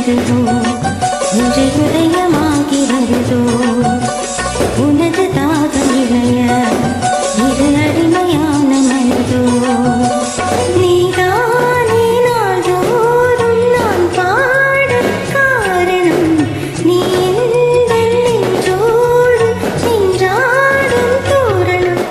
வருதோ இன்று உதயமாகி வருதோ உனது தாகம் இளைய இது அடிமையான மனதோ நீதானே நாள்தோறும் நான் பாட காரணம் நீ எந்தன் நெஞ்சோடு நின்றாடும் தோரணம்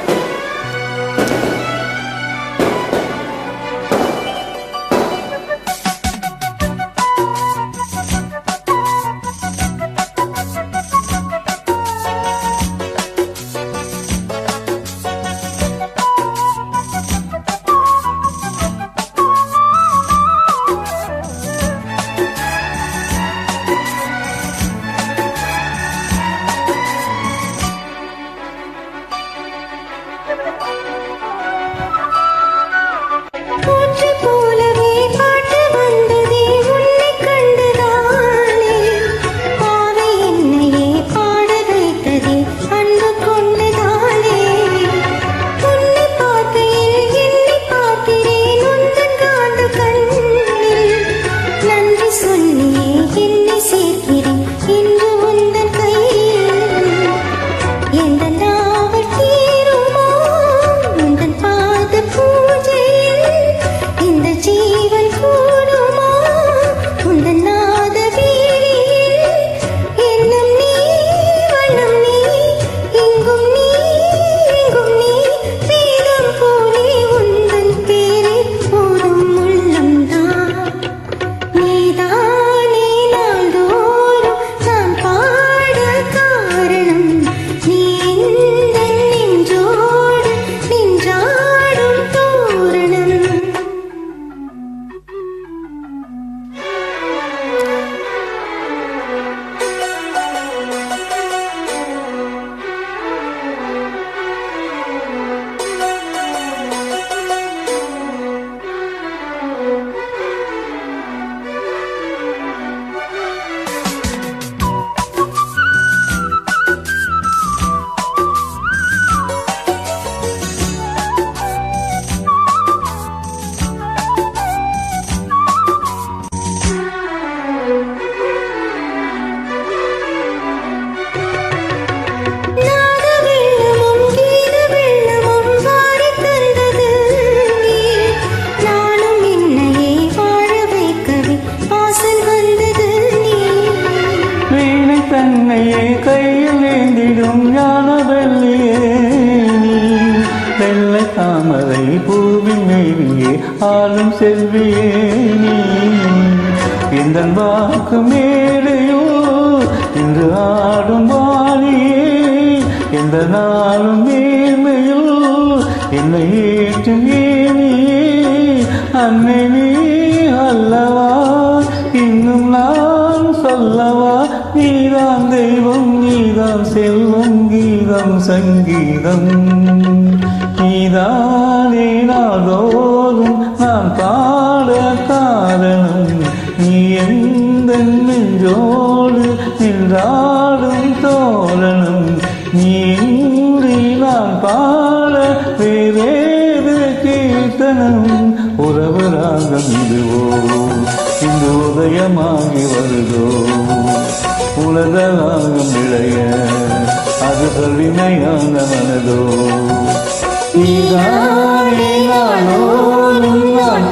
தன்னையே கையில் ஏந்திடும் ஞான வெள்ளியே நீ வெள்ளை தாமரை பூவின் மேனியே ஆளும் செல்வியே நீ எந்த வாக்கு மேடையோ இன்று ஆடும் வாணியே எந்த நாளும் மேன்மையோ என்னை ஏற்றும் ஏனியே அன்னை நீ அல்லவா இன்னும் நான் சொல்லவா நீதான் தெய்வம் நீதான் செல்வம் கீதம் சங்கீதம் நீதானே நாளோறும் நான் பாட காரணம் நீ எந்த நெஞ்சோடு நின்றாடும் தோரணம் நீ இன்றி நான் பாட வேறேது கீர்த்தனம் உறவு ராகம் இதுவோ இந்த உதயமாகி வருதோ உலகம் இளைய அது சொல்லிமையான மனதோ நீதானே நாளோறும் நான்